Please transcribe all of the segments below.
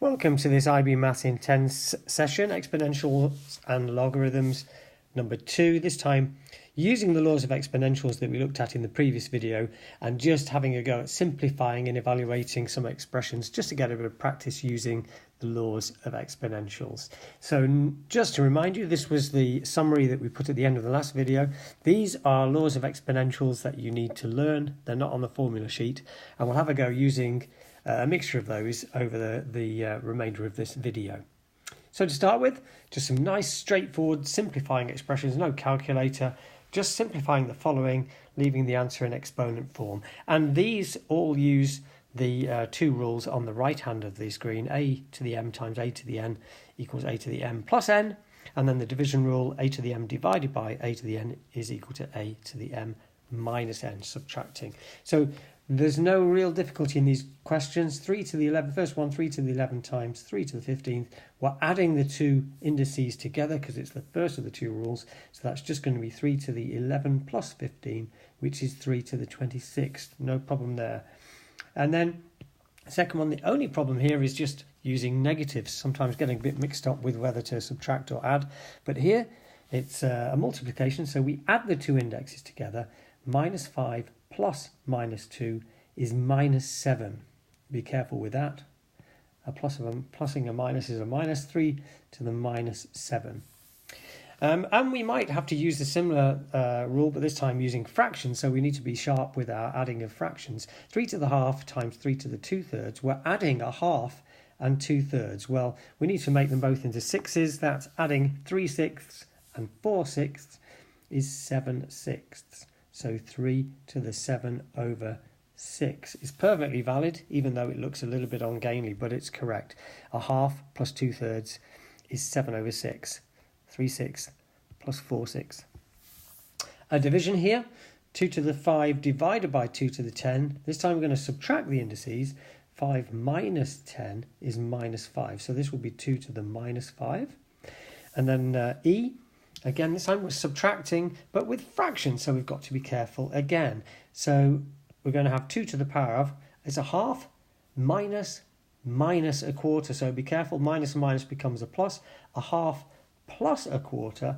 Welcome to this IB Maths Intense session, Exponentials and Logarithms number 2. This time using the laws of exponentials that we looked at in the previous video and just having a go at simplifying and evaluating some expressions just to get a bit of practice using the laws of exponentials. So just to remind you, this was the summary that we put at the end of the last video. These are laws of exponentials that you need to learn. They're not on the formula sheet, and we'll have a go using a mixture of those over the remainder of this video. So to start with, just some nice straightforward simplifying expressions, no calculator, just simplifying the following, leaving the answer in exponent form. And these all use the two rules on the right hand of the screen. A to the m times a to the n equals a to the m plus n, and then the division rule, a to the m divided by a to the n is equal to a to the m minus n, subtracting. So there's no real difficulty in these questions. 3 to the 11, first one, 3 to the 11 times 3 to the 15th. We're adding the two indices together because it's the first of the two rules. So that's just going to be 3 to the 11 plus 15, which is 3 to the 26th. No problem there. And then the second one, the only problem here is just using negatives, sometimes getting a bit mixed up with whether to subtract or add. But here it's a multiplication, so we add the two indexes together. Minus 5 plus minus 2 is minus 7. Be careful with that. A plussing a minus is a minus. 3 to the minus 7. And we might have to use a similar rule, but this time using fractions, so we need to be sharp with our adding of fractions. 3 to the half times 3 to the 2/3. We're adding a half and 2/3. Well, we need to make them both into sixes. That's adding 3/6 and 4/6 is 7/6. So 3 to the 7 over 6 is perfectly valid, even though it looks a little bit ungainly, but it's correct. A half plus 2/3 is 7 over 6. 3/6 plus 4/6. A division here, 2 to the 5 divided by 2 to the 10. This time we're going to subtract the indices. 5 minus 10 is minus 5. So this will be 2 to the minus 5. And then E. Again, this time we're subtracting, but with fractions, so we've got to be careful again. So we're going to have 2 to the power of, it's a half minus a quarter. So be careful, minus and minus becomes a plus. A half plus a quarter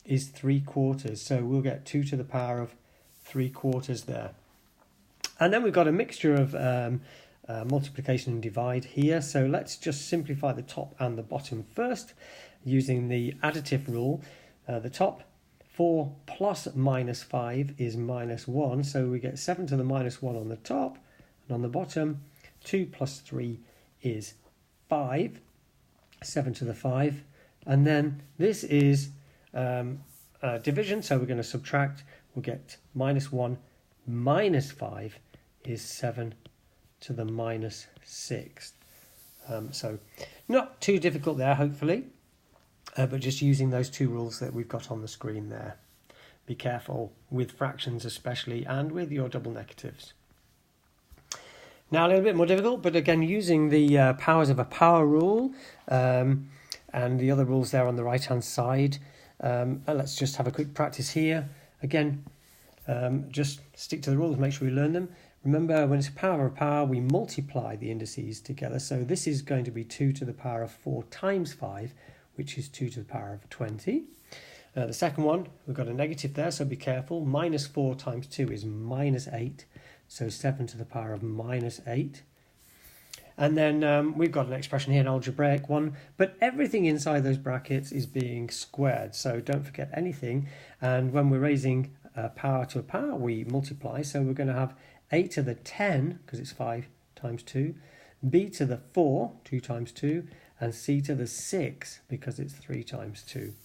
is 3/4. So we'll get 2 to the power of 3/4 there. And then we've got a mixture of multiplication and divide here. So let's just simplify the top and the bottom first using the additive rule. The top 4 plus minus 5 is minus 1, so we get 7 to the minus 1 on the top, and on the bottom 2 plus 3 is 5, 7 to the 5, and then this is division, so we're going to subtract. We'll get minus 1 minus 5 is 7 to the minus 6. So not too difficult there, hopefully. But just using those two rules that we've got on the screen there. Be careful with fractions especially, and with your double negatives. Now a little bit more difficult, but again using the powers of a power rule and the other rules there on the right hand side. And let's just have a quick practice here. Again, just stick to the rules, make sure we learn them. Remember, when it's a power of a power, we multiply the indices together. So this is going to be 2 to the power of 4 times 5, which is 2 to the power of 20. The second one, we've got a negative there, so be careful. Minus 4 times 2 is minus 8, so 7 to the power of minus 8. And then we've got an expression here, an algebraic one, but everything inside those brackets is being squared, so don't forget anything. And when we're raising power to a power, we multiply, so we're going to have a to the 10, because it's 5 times 2, b to the 4, 2 times 2, and c to the 6, because it's 3 times 2.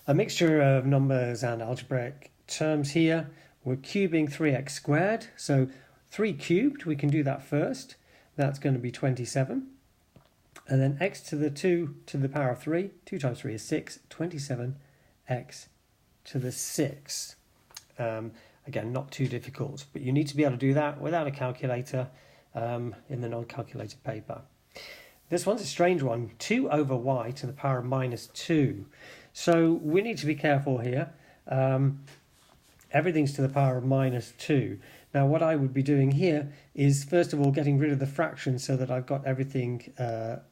A mixture of numbers and algebraic terms here. We're cubing 3x squared, so 3 cubed, we can do that first. That's going to be 27. And then x to the 2 to the power of 3, 2 times 3 is 6, 27x to the 6. Again, not too difficult, but you need to be able to do that without a calculator in the non-calculated paper. This one's a strange one, 2 over y to the power of minus 2. So we need to be careful here. Everything's to the power of minus 2. Now what I would be doing here is first of all getting rid of the fractions so that I've got everything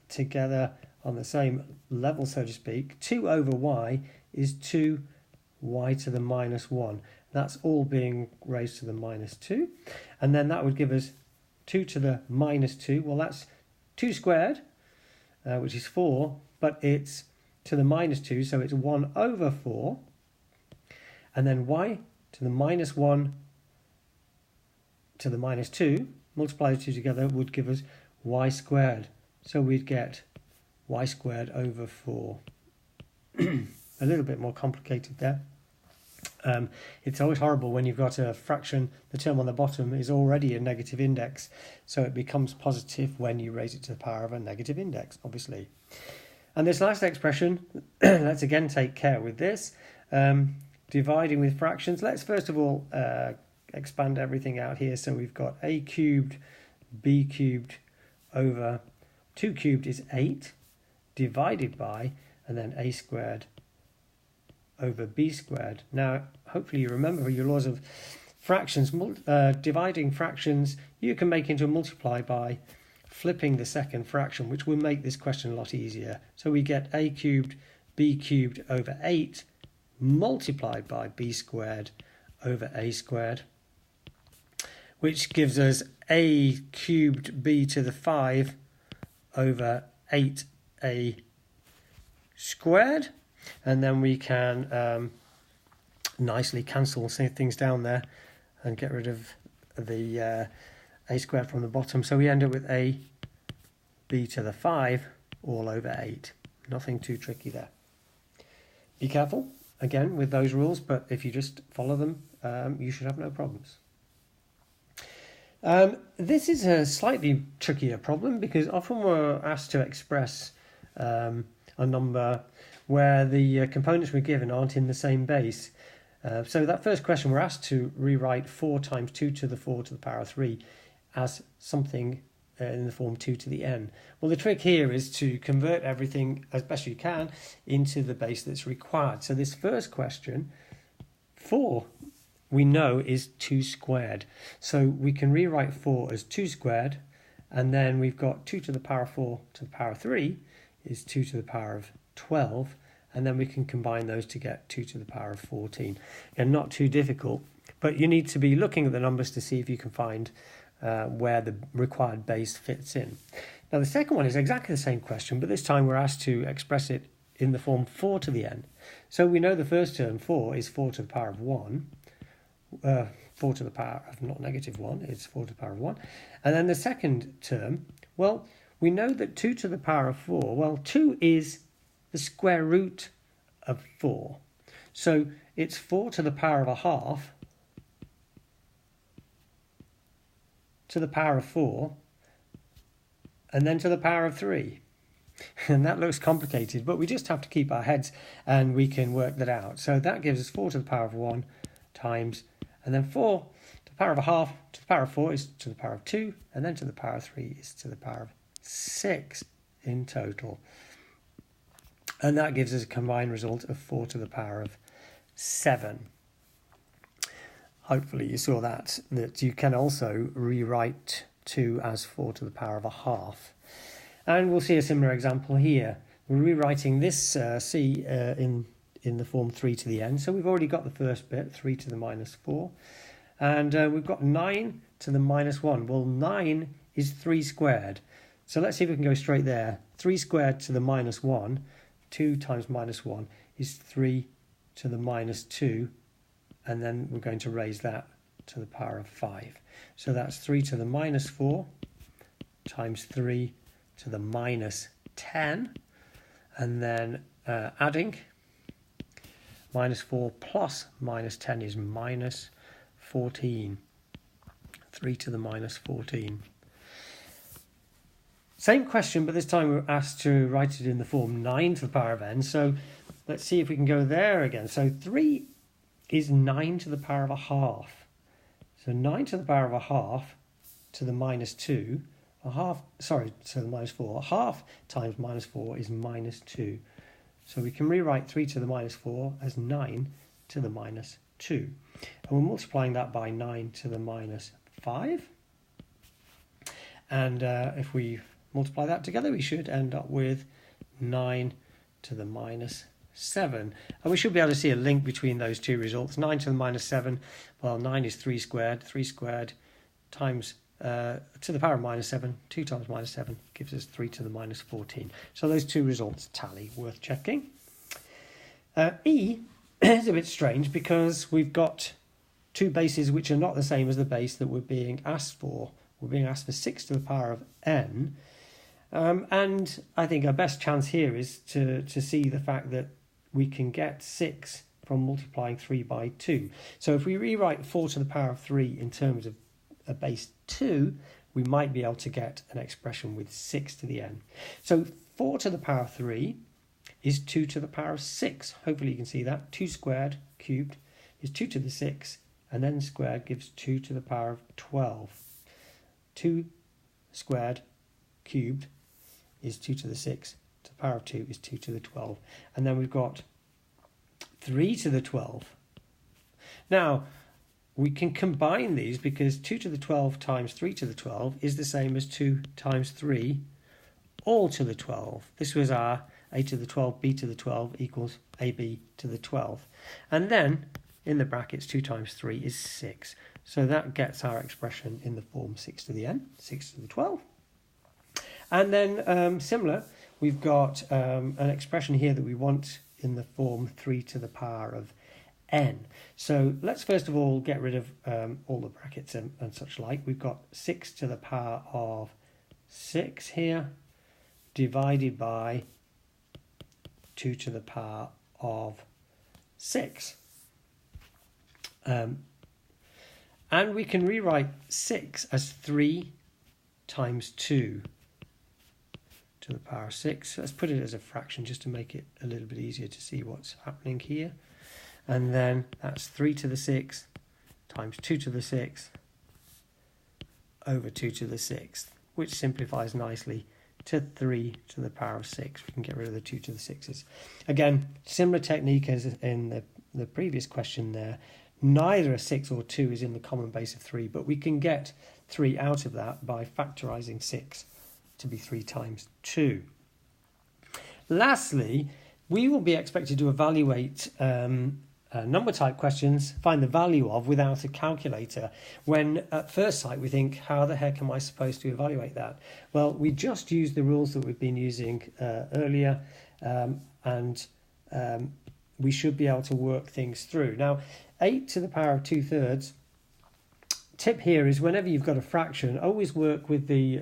together on the same level, so to speak. 2 over y is 2y to the minus 1. That's all being raised to the minus 2. And then that would give us 2 to the minus 2. Well, that's 2 squared, which is 4, but it's to the minus 2, so it's 1 over 4. And then y to the minus 1 to the minus 2, multiply the two together, would give us y squared. So we'd get y squared over 4. A little bit more complicated there. It's always horrible when you've got a fraction, the term on the bottom is already a negative index, so it becomes positive when you raise it to the power of a negative index, obviously. And this last expression, let's again take care with this. Dividing with fractions, let's first of all expand everything out here. So we've got a cubed, b cubed over 2 cubed is 8, divided by, and then a squared over b squared. Now, hopefully you remember your laws of fractions. Dividing fractions, you can make into a multiply by flipping the second fraction, which will make this question a lot easier. So we get a cubed, b cubed over 8, multiplied by b squared over a squared, which gives us a cubed b to the 5 over 8a squared. And then we can nicely cancel things down there and get rid of the a squared from the bottom. So we end up with a b to the 5 all over 8. Nothing too tricky there. Be careful, again, with those rules, but if you just follow them, you should have no problems. This is a slightly trickier problem because often we're asked to express a number where the components we're given aren't in the same base. So that first question, we're asked to rewrite 4 times 2 to the 4 to the power of 3 as something in the form 2 to the n. Well, the trick here is to convert everything as best you can into the base that's required. So this first question, 4, we know is 2 squared. So we can rewrite 4 as 2 squared, and then we've got 2 to the power of 4 to the power of 3 is 2 to the power of 12, and then we can combine those to get 2 to the power of 14. And not too difficult, but you need to be looking at the numbers to see if you can find where the required base fits in. Now the second one is exactly the same question, but this time we're asked to express it in the form 4 to the n. So we know the first term, 4, is 4 to the power of 1. 4 to the power of not negative 1, it's 4 to the power of 1. And then the second term, well, we know that 2 to the power of 4, well, 2 is the square root of 4. So it's 4 to the power of a half to the power of 4, and then to the power of 3. And that looks complicated, but we just have to keep our heads and we can work that out. So that gives us 4 to the power of 1 times, and then 4 to the power of a half to the power of 4 is to the power of 2, and then to the power of 3 is to the power of 6 in total. And that gives us a combined result of 4 to the power of 7. Hopefully you saw that you can also rewrite 2 as 4 to the power of a half. And we'll see a similar example here. We're rewriting this c in the form 3 to the n. So we've already got the first bit, 3 to the minus 4. And we've got 9 to the minus 1. Well, 9 is 3 squared. So let's see if we can go straight there. 3 squared to the minus 1. 2 times minus 1 is 3 to the minus 2. And then we're going to raise that to the power of 5. So that's 3 to the minus 4 times 3 to the minus 10. And then adding, minus 4 plus minus 10 is minus 14. 3 to the minus 14. Same question, but this time we're asked to write it in the form 9 to the power of n. So let's see if we can go there again. So 3 is 9 to the power of a half. So 9 to the power of a half to the minus 2, to the minus 4. A half times minus 4 is minus 2. So we can rewrite 3 to the minus 4 as 9 to the minus 2. And we're multiplying that by 9 to the minus 5. And if we multiply that together, we should end up with 9 to the minus 7. And we should be able to see a link between those two results. 9 to the minus 7, well, 9 is 3 squared. 3 squared times to the power of minus 7, 2 times minus 7 gives us 3 to the minus 14. So those two results tally, worth checking. E is a bit strange because we've got two bases which are not the same as the base that we're being asked for. We're being asked for 6 to the power of n. And I think our best chance here is to see the fact that we can get 6 from multiplying 3 by 2. So if we rewrite 4 to the power of 3 in terms of a base 2, we might be able to get an expression with 6 to the n. So 4 to the power of 3 is 2 to the power of 6. Hopefully you can see that. 2 squared cubed is 2 to the 6, and then squared gives 2 to the power of 12. 2 squared cubed is 2 to the 6, to the power of 2 is 2 to the 12. And then we've got 3 to the 12. Now, we can combine these because 2 to the 12 times 3 to the 12 is the same as 2 times 3 all to the 12. This was our a to the 12, b to the 12 equals ab to the 12. And then, in the brackets, 2 times 3 is 6. So that gets our expression in the form 6 to the n, 6 to the 12. And then, similar, we've got an expression here that we want in the form 3 to the power of n. So let's first of all get rid of all the brackets and such like. We've got 6 to the power of 6 here, divided by 2 to the power of 6. And we can rewrite 6 as 3 times 2 to the power of 6. Let's put it as a fraction just to make it a little bit easier to see what's happening here. And then that's 3 to the 6 times 2 to the 6 over 2 to the 6th, which simplifies nicely to 3 to the power of 6. We can get rid of the 2 to the 6's. Again, similar technique as in the previous question there. Neither a 6 or 2 is in the common base of 3, but we can get 3 out of that by factorising 6 to be 3 times 2. Lastly, we will be expected to evaluate number type questions, find the value of without a calculator, when at first sight we think, how the heck am I supposed to evaluate that? Well, we just use the rules that we've been using earlier, and we should be able to work things through. Now, 8 to the power of 2/3, tip here is whenever you've got a fraction, always work with the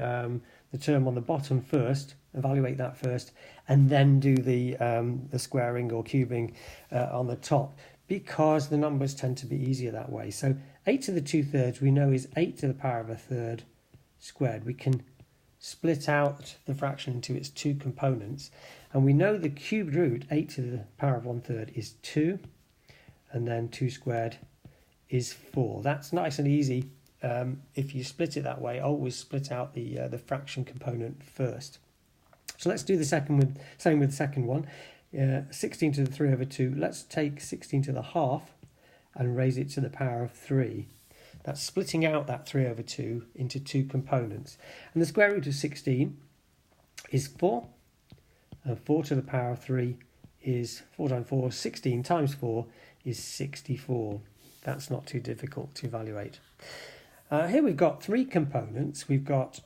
term on the bottom first, evaluate that first, and then do the squaring or cubing on the top, because the numbers tend to be easier that way. So 8 to the 2/3 we know is 8 to the power of 1/3 squared. We can split out the fraction into its two components, and we know the cubed root, 8 to the power of 1/3, is 2, and then 2 squared is 4. That's nice and easy. If you split it that way, always split out the fraction component first. So let's do the same with the second one. 16 to the 3/2. Let's take 16 to the half and raise it to the power of 3. That's splitting out that 3/2 into two components. And the square root of 16 is 4. And 4 to the power of 3 is 4 times 4. 16 times 4 is 64. That's not too difficult to evaluate. Here we've got three components. We've got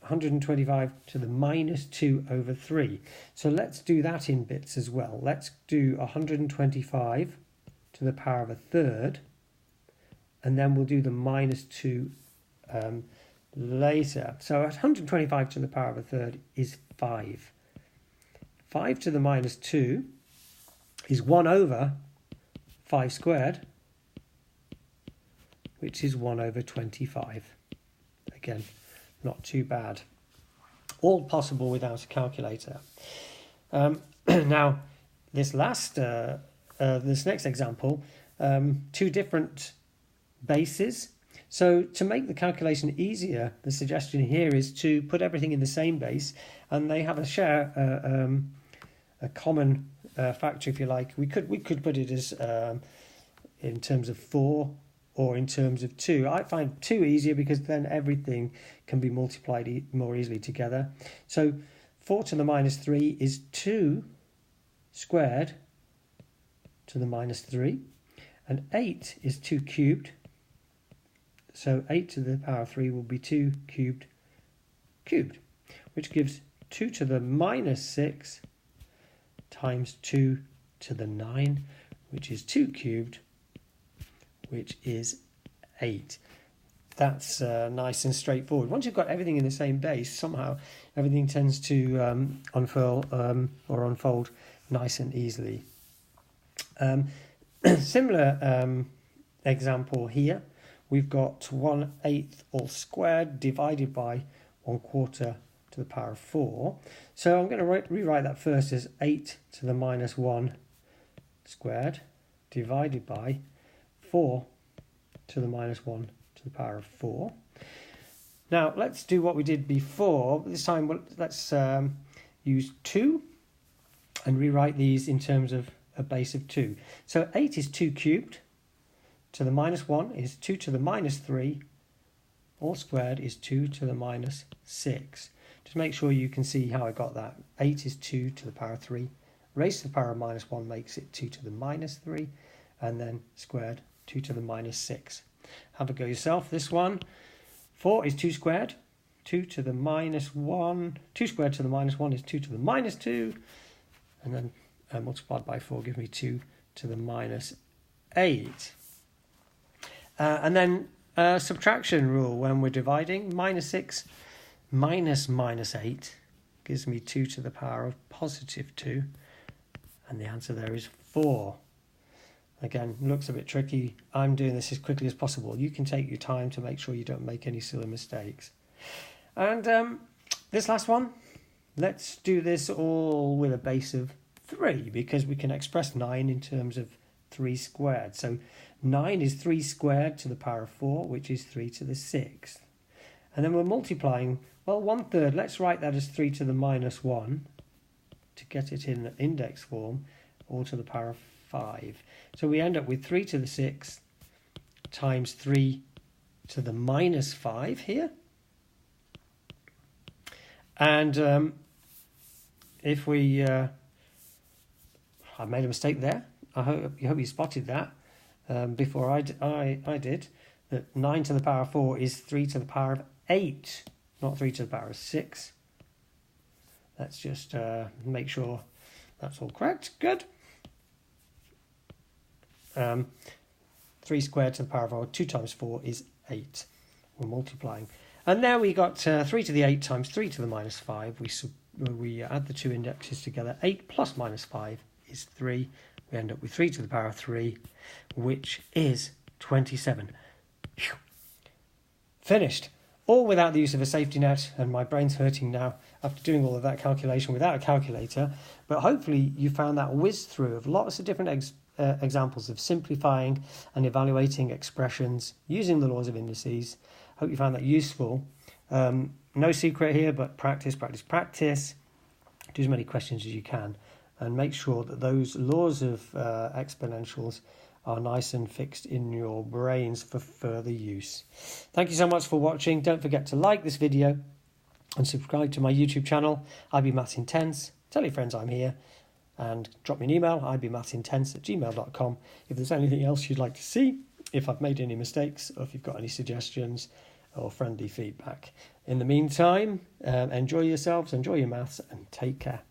125 to the minus 2/3. So let's do that in bits as well. Let's do 125 to the power of 1/3, and then we'll do the minus 2 later. So 125 to the power of 1/3 is 5. 5 to the minus 2 is 1 over 5 squared, which is 1 over 25. Again, not too bad. All possible without a calculator. Now, this next example, two different bases. So to make the calculation easier, the suggestion here is to put everything in the same base, and they have a common factor, if you like. We could put it as in terms of 4 or in terms of 2. I find 2 easier because then everything can be multiplied more easily together. So 4 to the minus 3 is 2 squared to the minus 3, and 8 is 2 cubed, so 8 to the power 3 will be 2 cubed, which gives 2 to the minus 6 times 2 to the 9, which is 2 cubed, which is 8. That's nice and straightforward. Once you've got everything in the same base, somehow everything tends to unfurl or unfold nice and easily. Similar example here. We've got 1/8 all squared divided by 1/4 to the power of 4. So I'm going to rewrite that first as 8 to the minus 1 squared divided by 4 to the minus 1 to the power of 4. Now let's do what we did before. This time let's use 2 and rewrite these in terms of a base of 2. So 8 is 2 cubed, to the minus 1 is 2 to the minus 3, all squared is 2 to the minus 6. Just make sure you can see how I got that. 8 is 2 to the power of 3, raised to the power of minus 1 makes it 2 to the minus 3, and then squared 2 to the minus 6. Have a go yourself. This one, 4 is 2 squared, 2 to the minus 1, 2 squared to the minus 1 is 2 to the minus 2, and then multiplied by 4 gives me 2 to the minus 8. And then subtraction rule when we're dividing. Minus 6 minus minus 8 gives me 2 to the power of positive 2. And the answer there is 4. Again, looks a bit tricky. I'm doing this as quickly as possible. You can take your time to make sure you don't make any silly mistakes. And this last one, let's do this all with a base of 3, because we can express 9 in terms of 3 squared. So 9 is 3 squared to the power of 4, which is 3 to the 6th. And then we're multiplying, well, 1/3. Let's write that as 3 to the minus 1 to get it in index form, all to the power of 5. So we end up with 3 to the 6th times 3 to the minus 5 here. And if we... I made a mistake there. I hope you spotted that before I did. That 9 to the power of 4 is 3 to the power of 8, not 3 to the power of 6. Let's just make sure that's all correct. Good. 3 squared to the power of 4, 2 times 4 is 8. We're multiplying. And there we got 3 to the 8 times 3 to the minus 5. We add the two indexes together. 8 plus minus 5 is 3. We end up with 3 to the power of 3, which is 27. Whew. Finished. All without the use of a safety net, and my brain's hurting now after doing all of that calculation without a calculator. But hopefully you found that whiz through of lots of different examples of simplifying and evaluating expressions using the laws of indices. Hope you found that useful. No secret here, but practice, practice, practice. Do as many questions as you can, and make sure that those laws of exponentials are nice and fixed in your brains for further use. Thank you so much for watching. Don't forget to like this video and subscribe to my YouTube channel, IBMathsIntense. Tell your friends I'm here, and drop me an email, ibmathintense@gmail.com, if there's anything else you'd like to see, if I've made any mistakes, or if you've got any suggestions or friendly feedback. In the meantime, enjoy yourselves, enjoy your maths, and take care.